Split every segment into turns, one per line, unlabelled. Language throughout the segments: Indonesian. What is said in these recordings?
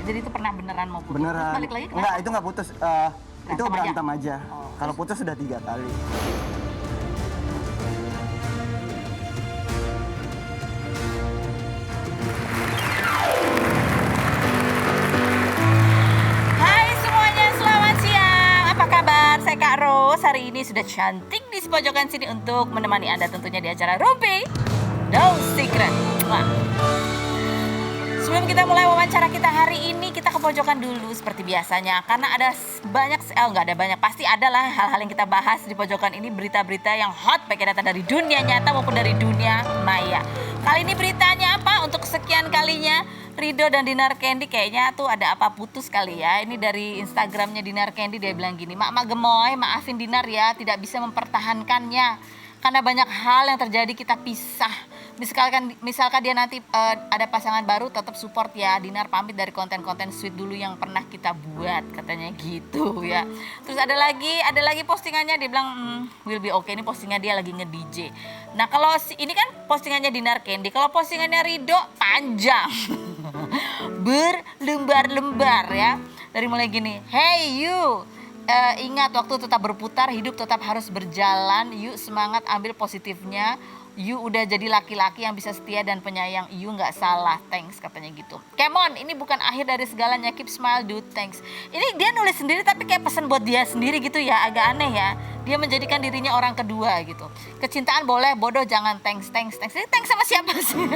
jadi itu pernah beneran mau putus?
Beneran.
Terus balik lagi kenapa?
Enggak, itu nggak putus. Itu berantem aja.
Oh,
Kalau putus sudah 3 kali.
Hai semuanya, selamat siang. Apa kabar? Saya Kak Ros. Hari ini sudah cantik di pojokan sini untuk menemani Anda tentunya di acara Rumpi No Secret. Wah. Sebelum kita mulai wawancara kita hari ini, kita ke pojokan dulu seperti biasanya. Karena ada banyak, nggak ada banyak, pasti ada lah hal-hal yang kita bahas di pojokan ini. Berita-berita yang hot, baik datang dari dunia nyata maupun dari dunia maya. Kali ini beritanya apa? Untuk kesekian kalinya, Ridho dan Dinar Candy kayaknya tuh ada apa putus kali ya. Ini dari Instagramnya Dinar Candy, dia bilang gini, Mak Gemoy, maafin Dinar ya, tidak bisa mempertahankannya. Karena banyak hal yang terjadi kita pisah. Misalkan dia nanti ada pasangan baru, tetap support ya. Dinar pamit dari konten-konten sweet dulu yang pernah kita buat, katanya gitu ya. Terus ada lagi postingannya, dia bilang will be okay, ini postingan dia lagi nge-DJ. Nah kalau ini kan postingannya Dinar Candy, kalau postingannya Ridho panjang. Berlembar-lembar ya. Dari mulai gini, hey you, ingat waktu tetap berputar, hidup tetap harus berjalan. Yuk semangat, ambil positifnya. You udah jadi laki-laki yang bisa setia dan penyayang. You nggak salah, thanks, katanya gitu. Come on, ini bukan akhir dari segalanya. Keep smile, dude, thanks. Ini dia nulis sendiri tapi kayak pesan buat dia sendiri gitu ya. Agak aneh ya. Dia menjadikan dirinya orang kedua gitu. Kecintaan boleh, bodoh jangan, thanks. Ini thanks sama siapa sih?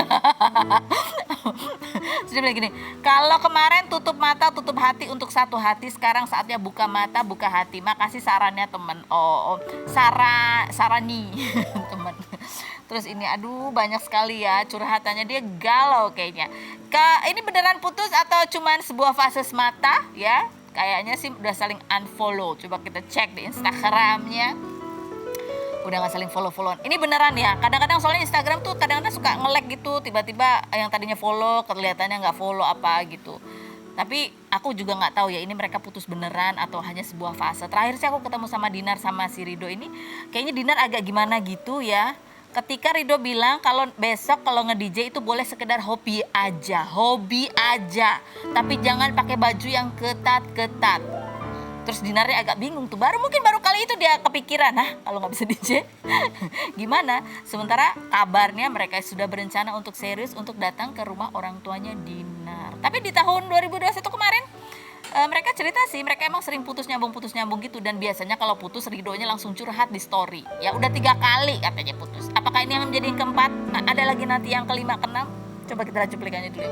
Sudah bilang gini, kalau kemarin tutup mata, tutup hati untuk satu hati, sekarang saatnya buka mata, buka hati. Makasih sarannya teman. Sarani teman. Terus ini aduh banyak sekali ya curhatannya, dia galau kayaknya. Ini beneran putus atau cuman sebuah fase semata ya? Kayaknya sih udah saling unfollow. Coba kita cek di Instagramnya. Udah gak saling follow-followan. Ini beneran ya. Kadang-kadang soalnya Instagram tuh kadang-kadang suka nge-lag gitu. Tiba-tiba yang tadinya follow kelihatannya gak follow apa gitu. Tapi aku juga gak tahu ya ini mereka putus beneran atau hanya sebuah fase. Terakhir sih aku ketemu sama Dinar sama si Ridho ini. Kayaknya Dinar agak gimana gitu ya. Ketika Ridho bilang kalau besok kalau nge-DJ itu boleh sekedar hobi aja. Tapi jangan pakai baju yang ketat-ketat. Terus Dinarnya agak bingung tuh, mungkin baru kali itu dia kepikiran, kalau nggak bisa DJ gimana? Sementara kabarnya mereka sudah berencana untuk serius untuk datang ke rumah orang tuanya Dinar. Tapi di tahun 2021 kemarin mereka cerita sih, mereka emang sering putus nyambung gitu. Dan biasanya kalau putus Ridhonya langsung curhat di story. Ya udah 3 kali katanya putus. Apakah ini yang menjadi yang keempat? Ada lagi nanti yang kelima, keenam? Coba kita cuplikannya dulu.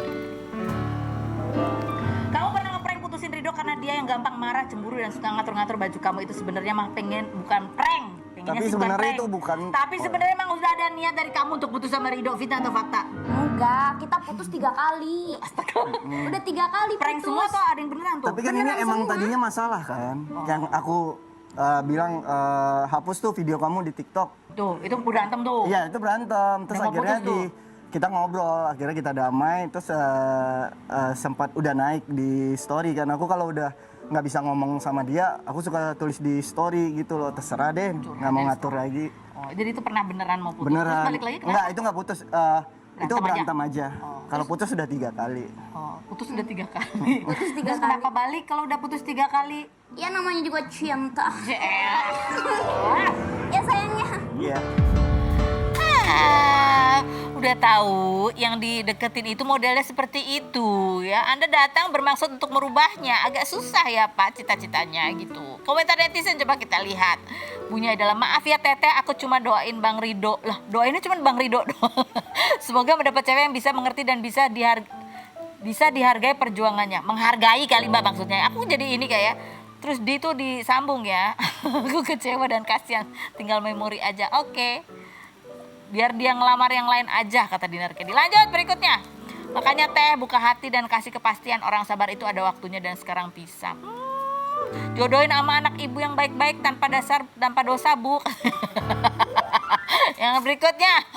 Kamu pernah ngeprank putusin Ridho karena dia yang gampang marah, cemburu dan suka ngatur-ngatur baju kamu. Itu sebenarnya mah bukan prank.
Tapi sebenarnya itu bukan.
Tapi sebenarnya emang udah ada niat dari kamu untuk putus sama Ridho, fitnah atau fakta?
Enggak, kita putus 3 kali. Udah 3 kali putus.
Prank semua atau ada yang beneran tuh?
Tapi kan ini emang tadinya masalah kan. Yang aku bilang hapus tuh video kamu di TikTok.
Tuh, itu berantem tuh.
Iya, itu berantem. Terus
Udah mau
akhirnya
putus tuh.
kita ngobrol, akhirnya kita damai. Terus sempat udah naik di story kan. Aku kalau udah nggak bisa ngomong sama dia, aku suka tulis di story gitu loh. Terserah deh, nggak mau ngatur lagi.
Oh, jadi itu pernah beneran mau putus?
Beneran.
Terus balik lagi kenapa?
Enggak, itu nggak putus. Itu berantem aja.
Oh,
kalau putus sudah 3 kali.
Oh, putus udah 3 kali.
Putus 3
Terus
kali.
kenapa balik kalau udah putus 3 kali?
Ya namanya juga cinta.
Ya.
Ya sayangnya.
Iya.
Udah tahu yang dideketin itu modelnya seperti itu ya. Anda datang bermaksud untuk merubahnya. Agak susah ya Pak cita-citanya gitu. Komentar netizen coba kita lihat. Bunyinya adalah, maaf ya Teteh, aku cuma doain Bang Ridho. Lah doainnya cuma Bang Ridho doang. Semoga mendapat cewek yang bisa mengerti dan bisa dihargai perjuangannya. Menghargai kali Mbak maksudnya. Aku jadi ini kayak terus di itu disambung ya. Aku kecewa dan kasihan. Tinggal memori aja. Oke. Biar dia ngelamar yang lain aja, kata Dinar Candy. Lanjut berikutnya. Makanya Teh buka hati dan kasih kepastian. Orang sabar itu ada waktunya dan sekarang pisah. Jodohin sama anak ibu yang baik-baik tanpa dosa bu. Yang berikutnya,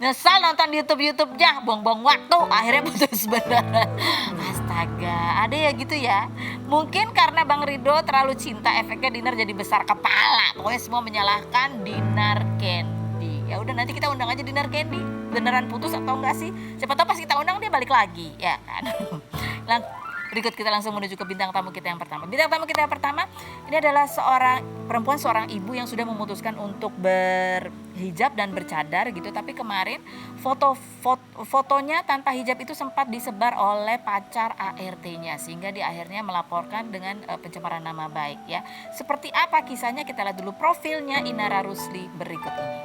nyesal nonton di YouTube-nya, buang-buang waktu, akhirnya putus beneran. Astaga, ada ya gitu ya. Mungkin karena Bang Ridho terlalu cinta, efeknya Dinar jadi besar kepala. Pokoknya semua menyalahkan Dinar Candy. Ya udah nanti kita undang aja Dinar Candy. Beneran putus atau enggak sih? Siapa tahu pas kita undang dia balik lagi, ya kan? Berikut kita langsung menuju ke bintang tamu kita yang pertama. Bintang tamu kita yang pertama ini adalah seorang perempuan, seorang ibu yang sudah memutuskan untuk berhijab dan bercadar gitu. Tapi kemarin fotonya tanpa hijab itu sempat disebar oleh pacar ART-nya, sehingga dia akhirnya melaporkan dengan pencemaran nama baik ya. Seperti apa kisahnya, kita lihat dulu profilnya Inara Rusli berikut ini.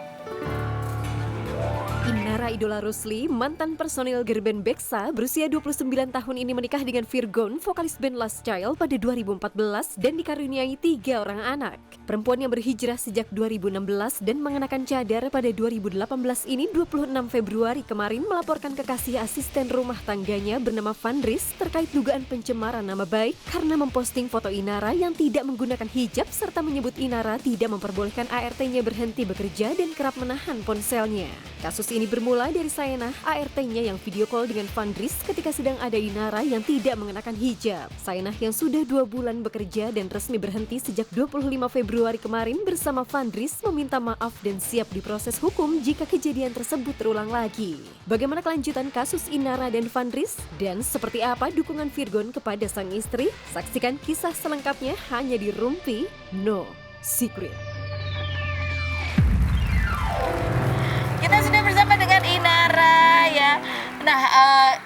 Inara Idola Rusli, mantan personil girl band Beksa, berusia 29 tahun ini menikah dengan Virgon, vokalis band Last Child pada 2014 dan dikaruniai 3 orang anak. Perempuan yang berhijrah sejak 2016 dan mengenakan cadar pada 2018 ini 26 Februari kemarin melaporkan kekasih asisten rumah tangganya bernama Vandris terkait dugaan pencemaran nama baik karena memposting foto Inara yang tidak menggunakan hijab serta menyebut Inara tidak memperbolehkan ART-nya berhenti bekerja dan kerap menahan ponselnya. Kasus ini bermula dari Saenah, ART-nya yang video call dengan Vandris ketika sedang ada Inara yang tidak mengenakan hijab. Saenah yang sudah 2 bulan bekerja dan resmi berhenti sejak 25 Februari kemarin bersama Vandris meminta maaf dan siap diproses hukum jika kejadian tersebut terulang lagi. Bagaimana kelanjutan kasus Inara dan Vandris? Dan seperti apa dukungan Virgon kepada sang istri? Saksikan kisah selengkapnya hanya di Rumpi No Secret.
Kita sudah bersama dengan Inara ya. Nah,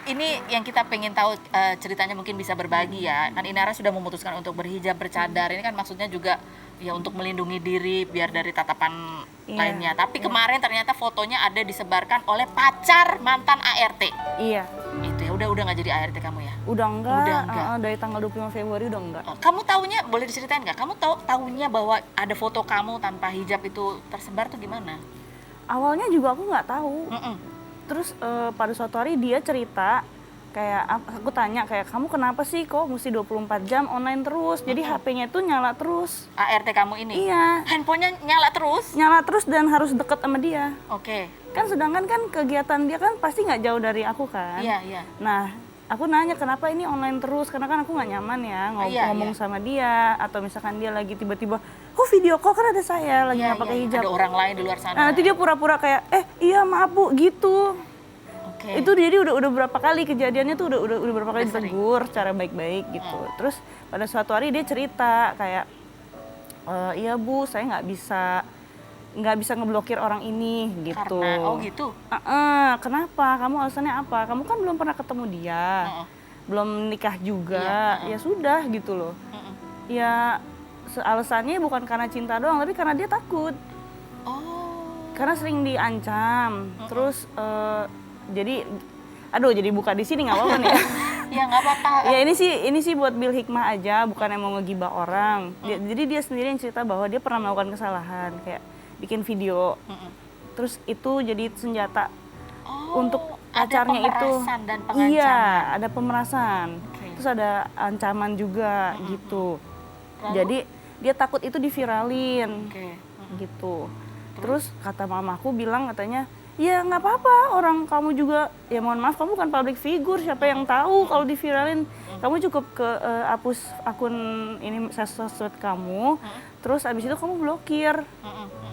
ini yang kita pengen tahu ceritanya, mungkin bisa berbagi ya. Kan Inara sudah memutuskan untuk berhijab, bercadar. Ini kan maksudnya juga ya untuk melindungi diri biar dari tatapan lainnya. Tapi kemarin ternyata fotonya ada disebarkan oleh pacar mantan ART.
Iya.
Itu ya, udah nggak jadi ART kamu ya?
Udah enggak,
Udah enggak.
Dari tanggal 25 Februari udah enggak.
Kamu taunya, boleh diceritain nggak? Kamu taunya bahwa ada foto kamu tanpa hijab itu tersebar tuh gimana?
Awalnya juga aku nggak tahu.
Mm-mm.
Terus pada suatu hari dia cerita, kayak aku tanya kayak kamu kenapa sih kok mesti 24 jam online terus? Jadi HP-nya itu nyala terus.
ART kamu ini?
Iya.
Handphonenya nyala terus?
Nyala terus dan harus deket sama dia.
Oke.
Kan sedangkan kan kegiatan dia kan pasti nggak jauh dari aku kan.
Iya, iya.
Nah, aku nanya kenapa ini online terus, karena kan aku nggak nyaman ya ngomong sama dia, atau misalkan dia lagi tiba-tiba, kok video call kan ada saya lagi nggak pakai hijab.
Ada orang lain di luar sana.
Nah, nanti dia pura-pura kayak, iya maaf bu, gitu.
Oke.
Itu jadi udah berapa kali kejadiannya tuh udah berapa kali
Udah sering.
ditegur secara baik-baik gitu. Terus pada suatu hari dia cerita kayak, iya bu, saya nggak bisa ngeblokir orang ini gitu.
Karena, gitu?
Kenapa? Kamu alasannya apa? Kamu kan belum pernah ketemu dia, belum nikah juga, ya sudah gitu loh. Ya alasannya bukan karena cinta doang, tapi karena dia takut. Karena sering diancam, terus jadi buka di sini nggak apa-apa nih ya.
Ya nggak apa-apa.
Ya ini sih buat bil hikmah aja, bukan yang mau ngegibah orang. Jadi dia sendiri yang cerita bahwa dia pernah melakukan kesalahan, kayak bikin video, terus itu jadi senjata untuk pacarnya itu.
Dan pengancaman.
Iya, ada pemerasan.
Okay.
Terus ada ancaman juga gitu.
Lalu?
Jadi dia takut itu diviralin,
Oke.
gitu. Terus kata mamaku bilang katanya, ya nggak apa-apa, orang kamu juga, ya mohon maaf kamu bukan public figure, siapa yang tahu kalau diviralin. Kamu cukup hapus akun ini sosmed kamu, terus abis itu kamu blokir.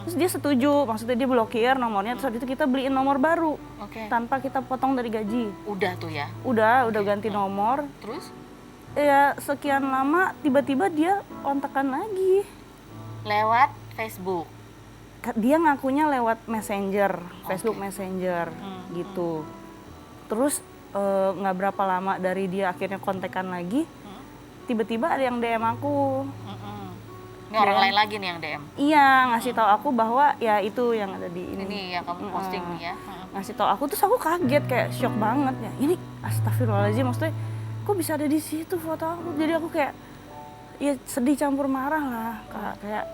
Terus dia setuju, maksudnya dia blokir nomornya, terus abis itu kita beliin nomor baru.
Oke.
Tanpa kita potong dari gaji.
Udah tuh ya.
Udah ganti nomor.
Terus
Ya sekian lama tiba-tiba dia kontakan lagi.
lewat Facebook.
Dia ngakunya lewat Messenger, Facebook Messenger gitu. Terus nggak berapa lama dari dia akhirnya kontekan lagi, tiba-tiba ada yang DM aku.
Ini orang lain lagi nih yang DM.
Iya, ngasih tahu aku bahwa ya itu yang ada di ini.
Ini yang kamu posting nih ya.
Ngasih tahu aku, terus aku kaget, kayak shock banget ya. Ini astagfirullahaladzim, maksudnya kok bisa ada di situ foto aku. Jadi aku kayak ya sedih campur marah lah, kayak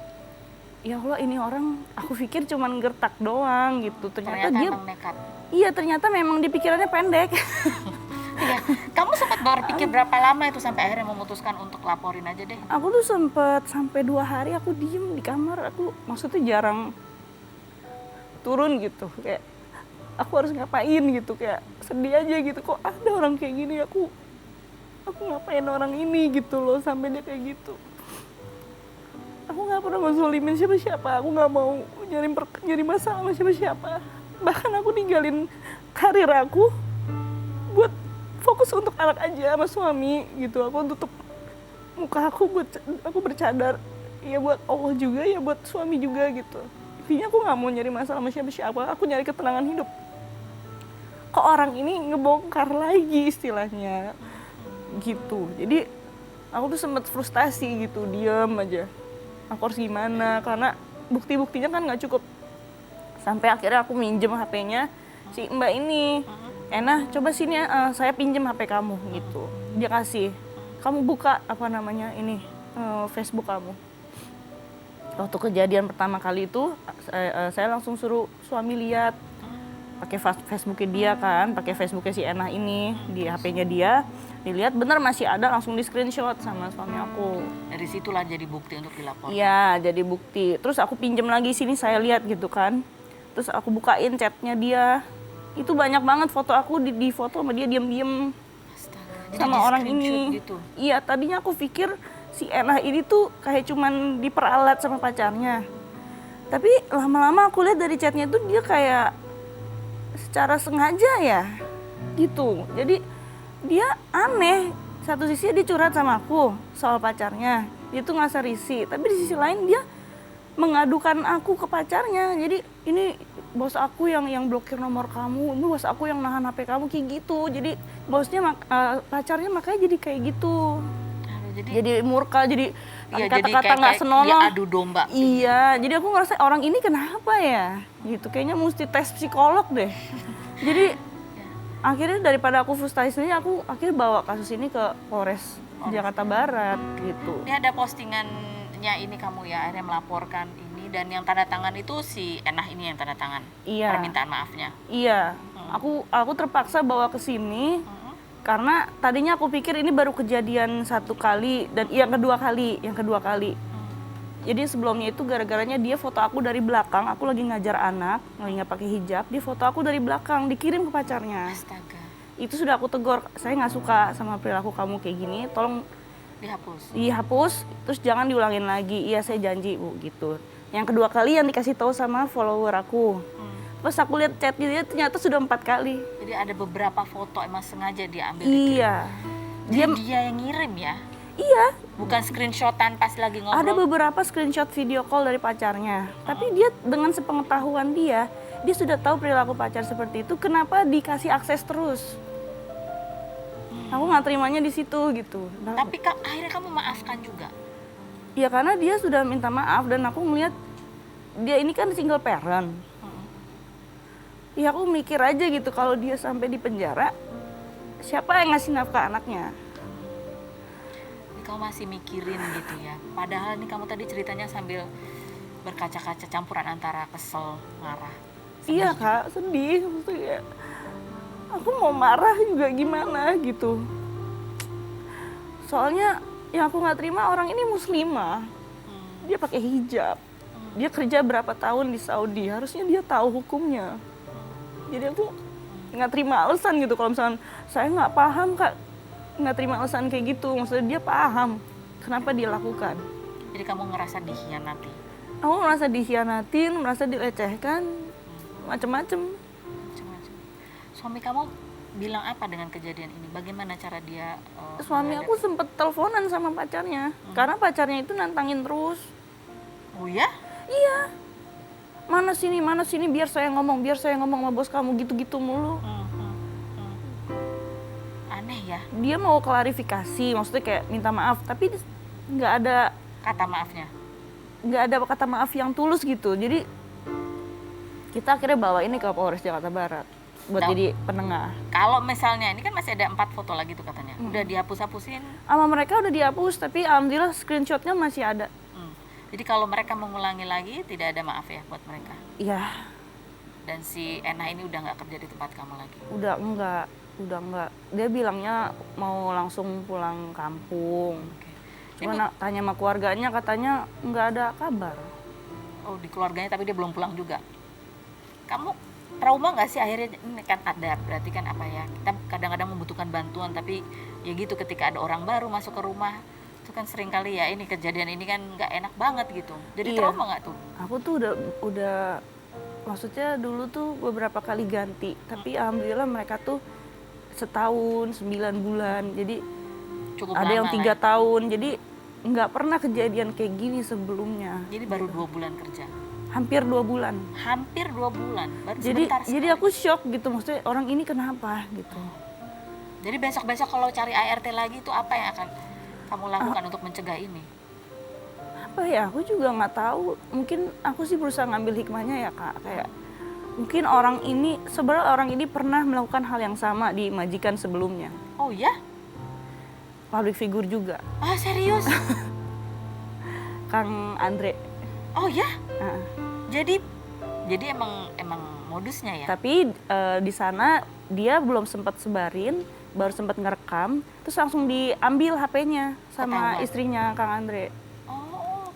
ya Allah, ini orang aku pikir cuman gertak doang gitu. Ternyata dia
emang nekat.
Iya, ternyata memang di pikirannya pendek.
Iya. Kamu sempat berpikir berapa lama itu sampai akhirnya memutuskan untuk laporin aja deh?
Aku tuh sempet sampai 2 hari aku diem di kamar. Aku maksudnya jarang turun gitu, kayak aku harus ngapain gitu, kayak sedih aja gitu. Kok ada orang kayak gini, aku ngapain orang ini gitu loh, sampai dia kayak gitu. Aku nggak pernah ngezolimin siapa-siapa, aku nggak mau nyari masalah sama siapa-siapa. Bahkan aku ninggalin karir aku buat fokus untuk anak aja sama suami gitu. Aku tutup muka aku buat aku bercadar, ya buat Allah juga, ya buat suami juga gitu. Intinya aku nggak mau nyari masalah sama siapa-siapa, aku nyari ketenangan hidup. Kok orang ini ngebongkar lagi istilahnya gitu. Jadi aku tuh sempet frustasi gitu, diem aja. Aku harus gimana, karena bukti-buktinya kan nggak cukup. Sampai akhirnya aku minjem HP-nya si mbak ini. Enah, coba sini ya, saya pinjem HP kamu gitu. Dia kasih, kamu buka apa namanya ini Facebook kamu. Waktu kejadian pertama kali itu, saya langsung suruh suami lihat pakai Facebooknya dia kan, pakai Facebooknya si Enah ini di HP-nya dia. Dilihat bener masih ada, langsung di screenshot sama suami aku.
Dari situlah jadi bukti untuk dilaporkan.
Iya, jadi bukti. Terus aku pinjem lagi sini, saya lihat gitu kan. Terus aku bukain chatnya dia. Itu banyak banget foto aku di foto sama dia diem-diem
Astaga. Jadi
sama orang
di-screenshot
ini.
gitu.
Iya, tadinya aku pikir si Enah ini tuh kayak cuman diperalat sama pacarnya. Tapi lama-lama aku lihat dari chatnya tuh dia kayak secara sengaja ya gitu. Jadi dia aneh. Satu sisi dia curhat sama aku soal pacarnya. Dia tuh ngasih risih. Tapi di sisi lain dia mengadukan aku ke pacarnya. Jadi ini bos aku yang blokir nomor kamu, ini bos aku yang nahan HP kamu, kayak gitu. Jadi bosnya pacarnya makanya jadi kayak gitu.
Aduh,
Jadi murka, jadi
iya,
kata-kata nggak
dia
senonoh.
adu domba.
Iya, jadi aku ngerasa orang ini kenapa ya? Gitu, kayaknya mesti tes psikolog deh. Jadi akhirnya daripada aku frustasi sendiri, aku akhirnya bawa kasus ini ke Polres Jakarta Barat gitu.
Ini ada postingannya ini kamu ya, akhirnya melaporkan ini, dan yang tanda tangan itu si Enah ini yang tanda tangan.
Iya.
Permintaan maafnya.
Iya, aku terpaksa bawa ke sini karena tadinya aku pikir ini baru kejadian satu kali dan yang kedua kali. Jadi sebelumnya itu gara-garanya dia foto aku dari belakang, aku lagi ngajar anak, lagi nggak pakai hijab, dia foto aku dari belakang, dikirim ke pacarnya.
Astaga.
Itu sudah aku tegur, saya nggak suka sama perilaku kamu kayak gini, tolong dihapus, terus jangan diulangin lagi. Iya saya janji bu, gitu. Yang kedua kali yang dikasih tahu sama follower aku. Pas aku lihat chatnya dia ternyata sudah 4 kali.
Jadi ada beberapa foto emang sengaja dia ambil.
Iya.
Jadi dia yang ngirim ya?
Iya.
Bukan screenshotan pas lagi ngobrol?
Ada beberapa screenshot video call dari pacarnya. Tapi dia dengan sepengetahuan dia sudah tahu perilaku pacar seperti itu. Kenapa dikasih akses terus? Aku nggak terimanya di situ gitu.
Tapi akhirnya kamu maafkan juga?
Ya karena dia sudah minta maaf dan aku melihat dia ini kan single parent. Ya aku mikir aja gitu kalau dia sampai di penjara, siapa yang ngasih nafkah anaknya?
Jadi kamu masih mikirin gitu ya. Padahal nih kamu tadi ceritanya sambil berkaca-kaca, campuran antara kesel, marah.
Iya kak, sedih. Maksudnya aku mau marah juga gimana gitu. Soalnya yang aku nggak terima orang ini muslimah. Dia pakai hijab. Dia kerja berapa tahun di Saudi, harusnya dia tahu hukumnya. Jadi aku nggak terima alasan gitu kalau misalnya saya nggak paham kak, nggak terima alasan kayak gitu. Maksudnya dia paham kenapa dia lakukan.
Jadi kamu ngerasa dikhianati?
Aku merasa dikhianatin, merasa dilecehkan, macem-macem.
Macam-macam. Suami kamu bilang apa dengan kejadian ini? Bagaimana cara dia
Suami aku sempet teleponan sama pacarnya, karena pacarnya itu nantangin terus.
Oh ya?
Iya. Mana sini, biar saya ngomong sama bos kamu gitu-gitu mulu.
Aneh ya?
Dia mau klarifikasi, maksudnya kayak minta maaf, tapi nggak ada
Kata maafnya?
nggak ada kata maaf yang tulus gitu. Jadi kita akhirnya bawa ini ke Polres Jakarta Barat buat jadi penengah.
Kalau misalnya, ini kan masih ada 4 foto lagi tuh katanya. Udah dihapus-hapusin?
Sama mereka udah dihapus, tapi alhamdulillah screenshotnya masih ada.
Jadi kalau mereka mengulangi lagi, tidak ada maaf ya buat mereka?
Iya.
Dan si Enah ini udah nggak kerja di tempat kamu lagi?
Udah enggak. Dia bilangnya mau langsung pulang kampung. Cuma tanya sama keluarganya, katanya nggak ada kabar.
Oh, di keluarganya tapi dia belum pulang juga? Kamu trauma nggak sih akhirnya? Ini kan ada, berarti kan apa ya, kita kadang-kadang membutuhkan bantuan, tapi ya gitu ketika ada orang baru masuk ke rumah, itu kan sering kali ya, ini kejadian ini kan nggak enak banget gitu. Jadi trauma nggak tuh?
Aku tuh udah maksudnya dulu tuh beberapa kali ganti, tapi alhamdulillah mereka tuh setahun, 9 bulan. Jadi
Cukup
ada yang
lama
3
lah ya.
tahun. Jadi nggak pernah kejadian kayak gini sebelumnya.
Jadi baru 2 bulan kerja.
Hampir 2 bulan.
Hampir 2 bulan. Baru
Jadi
sebentar
jadi
sekali.
aku shock gitu, maksudnya orang ini kenapa gitu.
Jadi besok-besok kalau cari ART lagi itu apa yang akan kamu lakukan untuk mencegah ini?
Apa ya, aku juga nggak tahu. Mungkin aku sih berusaha ngambil hikmahnya ya Kak, kayak mungkin sebenarnya orang ini pernah melakukan hal yang sama di majikan sebelumnya.
Oh ya?
Public figure juga,
Ah serius?
Kang Andre.
Oh ya?
Nah,
Jadi emang modusnya ya?
tapi di sana dia belum sempat sebarin, baru sempat ngerekam, terus langsung diambil HP-nya sama
Ketahuan.
istrinya Kang Andre.
Oh,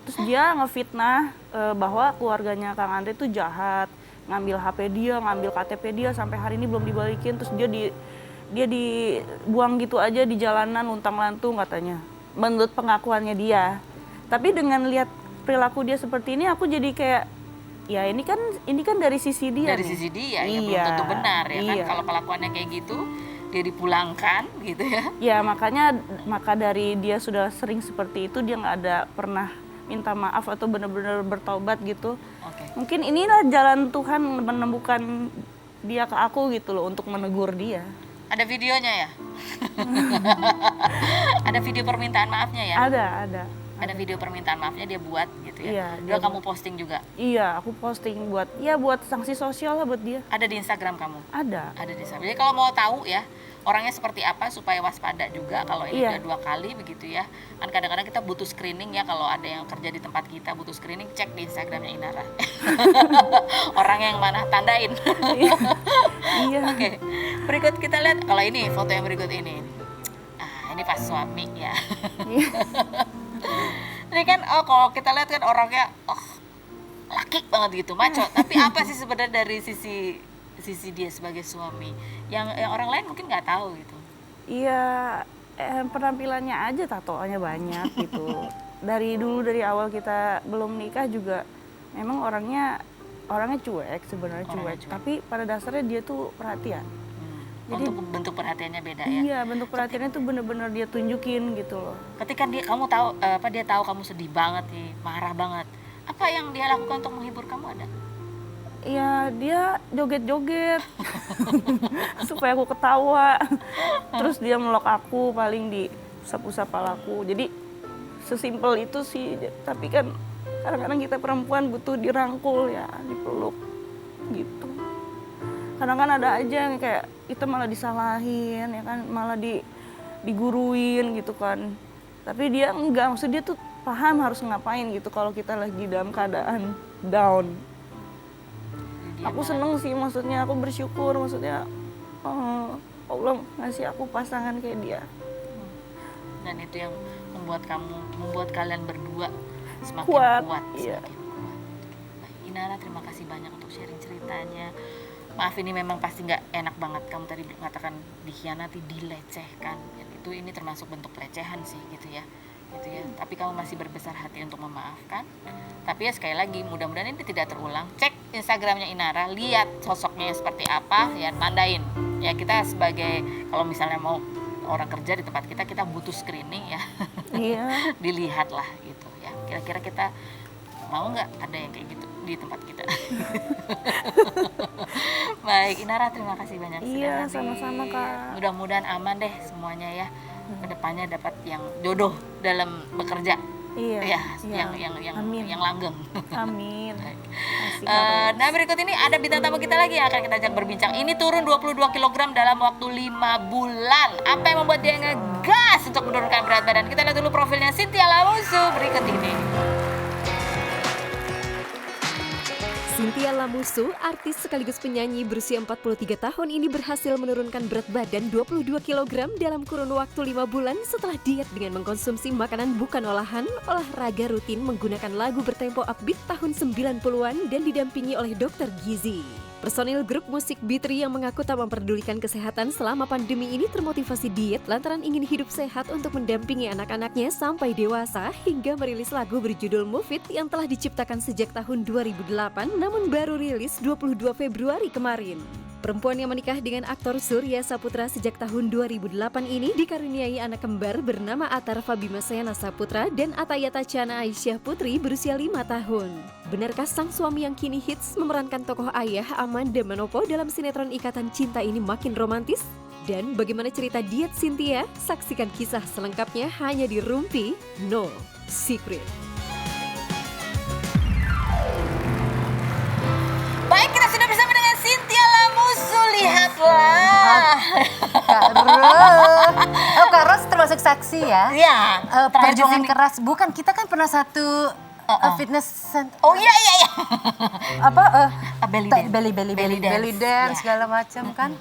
Terus dia ngefitnah bahwa keluarganya Kang Andre itu jahat, ngambil HP dia, ngambil KTP dia sampai hari ini belum dibalikin. Terus dia dibuang gitu aja di jalanan luntang-lantung katanya. Menurut pengakuannya dia. Tapi dengan lihat perilaku dia seperti ini, aku jadi kayak ya ini kan dari sisi dia.
dari
nih.
sisi dia ya belum
Iya,
tentu benar ya kan
iya.
kalau kelakuannya kayak gitu dia dipulangkan gitu ya.
Ya maka dari dia sudah sering seperti itu, dia nggak ada pernah minta maaf atau benar-benar bertaubat gitu.
Oke.
Mungkin inilah jalan Tuhan menemukan dia ke aku gitu loh, untuk menegur dia.
Ada videonya ya? Ada video permintaan maafnya ya?
Ada.
Ada video permintaan maafnya dia buat gitu ya?
Iya,
Udah kamu posting juga?
Iya, aku posting buat sanksi sosial lah buat dia.
Ada di Instagram kamu?
Ada.
Ada di Instagram. Jadi kalau mau tahu ya orangnya seperti apa supaya waspada juga kalau ini
Iya.
udah 2 kali begitu ya. Kan kadang-kadang kita butuh screening ya kalau ada yang kerja di tempat kita butuh screening, cek di Instagramnya Inara. Orang yang mana? Tandain.
Iya.
Oke. Berikut kita lihat kalau ini foto yang berikut ini. Ah, ini pas suami ya.
Iya.
Ini kan kalau kita lihat kan orangnya laki banget gitu, maco. Tapi apa sih sebenarnya dari sisi dia sebagai suami yang orang lain mungkin nggak tahu gitu.
Iya, penampilannya aja tatoannya banyak gitu. Dari awal kita belum nikah juga memang orangnya cuek, sebenarnya
Orangnya
cuek.
cuek.
Tapi pada dasarnya dia tuh perhatian. Jadi-
Untuk bentuk perhatiannya beda ya.
Iya, bentuk perhatiannya tuh bener-bener dia tunjukin gitu loh.
Ketika dia tahu kamu sedih banget nih, marah banget. Apa yang dia lakukan untuk menghibur kamu ada?
Iya, dia joget-joget supaya aku ketawa. Terus dia meluk aku paling di usap-usap palaku. Jadi sesimpel itu sih. Tapi kan kadang-kadang kita perempuan butuh dirangkul ya, dipeluk gitu. Kadang kan ada aja yang kayak kita malah disalahin ya kan, malah diguruin gitu kan. Tapi dia enggak, maksud dia tuh paham harus ngapain gitu kalau kita lagi dalam keadaan down.
Dia
Aku seneng sih, maksudnya aku bersyukur, maksudnya Allah ngasih aku pasangan kayak dia.
dan itu yang membuat kalian berdua semakin
Kuat,
kuat,
iya.
semakin kuat. Baik, Inara terima kasih banyak untuk sharing ceritanya. Maaf ini memang pasti nggak enak banget, kamu tadi mengatakan dikhianati, dilecehkan, dan ini termasuk bentuk pelecehan sih gitu ya. Tapi kamu masih berbesar hati untuk memaafkan. Tapi ya sekali lagi mudah-mudahan ini tidak terulang. Cek Instagramnya Inara, lihat sosoknya seperti apa, ya tandain. Ya kita sebagai kalau misalnya mau orang kerja di tempat kita butuh screening ya.
Iya.
Dilihat lah gitu ya. Kira-kira kita mau nggak ada yang kayak gitu di tempat kita. Baik, Inara terima kasih banyak sudah
Iya,
hadir.
sama-sama, Kak.
Mudah-mudahan aman deh semuanya ya. Kedepannya dapat yang jodoh dalam bekerja.
Iya.
Ya,
Iya. Amin.
yang langgeng.
Amin. Makasih, Kak.
Nah berikut ini ada bintang tamu kita lagi yang akan kita ajak berbincang. Ini turun 22 kg dalam waktu 5 bulan. Apa yang membuat dia ngegas untuk menurunkan berat badan? Kita lihat dulu profilnya Cynthia Lamusu berikut ini.
Cynthia Lamusu, artis sekaligus penyanyi berusia 43 tahun ini berhasil menurunkan berat badan 22 kg dalam kurun waktu 5 bulan setelah diet dengan mengkonsumsi makanan bukan olahan, olahraga rutin menggunakan lagu bertempo upbeat tahun 90-an dan didampingi oleh dokter gizi. Personil grup musik B3 yang mengaku tak memperdulikan kesehatan selama pandemi ini termotivasi diet lantaran ingin hidup sehat untuk mendampingi anak-anaknya sampai dewasa hingga merilis lagu berjudul Move It yang telah diciptakan sejak tahun 2008 namun baru rilis 22 Februari kemarin. Perempuan yang menikah dengan aktor Surya Saputra sejak tahun 2008 ini dikaruniai anak kembar bernama Atarfa Bimasayana Saputra dan Atayata Chana Aisyah Putri berusia 5 tahun. Benarkah sang suami yang kini hits memerankan tokoh ayah Amanda Manopo dalam sinetron Ikatan Cinta ini makin romantis? Dan bagaimana cerita diet Cynthia? Saksikan kisah selengkapnya hanya di Rumpi No Secret.
Baik, kita sudah bersama dengan Cynthia Lamusu. Lihatlah.
Kak Ros termasuk saksi ya.
Iya. terakhir di
Perjuangan
sini.
keras. Bukan, kita kan pernah satu fitness center.
Oh iya.
Apa?
Belly dance.
Belly dance
Ya.
segala macam kan.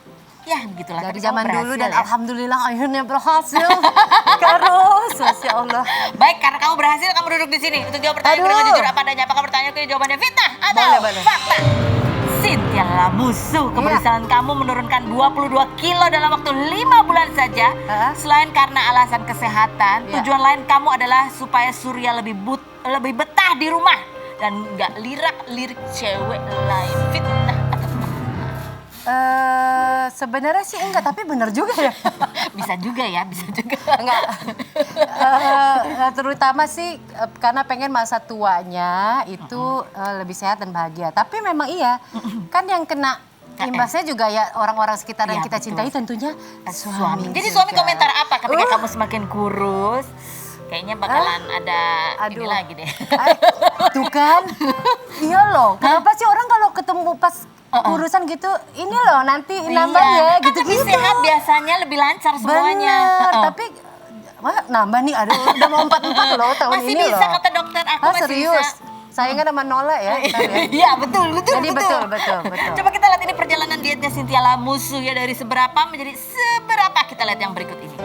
Ya, begitulah.
Dari
Tapi kamu
zaman dulu
berhasil
dan
ya.
alhamdulillah akhirnya berhasil. Kak Ros, Masya Allah.
Baik, karena kamu berhasil, kamu duduk di sini untuk jawab pertanyaan dengan
Aduh.
jujur apa adanya. Apakah pertanyaan ini jawabannya fitnah atau
Boleh.
fakta? Cynthia Lamusu, keberhasilan kamu menurunkan 22 kilo dalam waktu 5 bulan saja. Selain karena alasan kesehatan,
Iya.
tujuan lain kamu adalah supaya Surya lebih betah di rumah dan nggak lirik cewek lain. Fitnah atau
Sebenarnya sih enggak, tapi benar juga ya.
bisa juga ya, bisa juga.
Enggak. Terutama sih karena pengen masa tuanya itu lebih sehat dan bahagia. Tapi memang iya, kan yang kena imbasnya juga ya orang-orang sekitar yang
Iya,
kita
betul.
cintai tentunya
Suami. Jadi
juga.
suami komentar apa ketika kamu semakin kurus? Kayaknya bakalan ada ini
Aduh.
lagi deh.
Tuh kan, iya loh. Kenapa sih orang kalau ketemu pas urusan gitu, ini loh nanti nambah ya,
kan lebih
gitu-gitu.
sehat biasanya, lebih lancar semuanya.
Bener,
Heeh.
tapi wah, nambah nih, aduh udah mau 44 loh tahun
masih
ini
bisa
loh.
kata dokter, aku
Ah,
masih
serius?
bisa.
Saingan sama Nola ya. ntar ya.
Iya betul.
Jadi betul.
Coba kita lihat ini perjalanan dietnya Cynthia Lamusu ya, dari seberapa menjadi seberapa. Kita lihat yang berikut ini.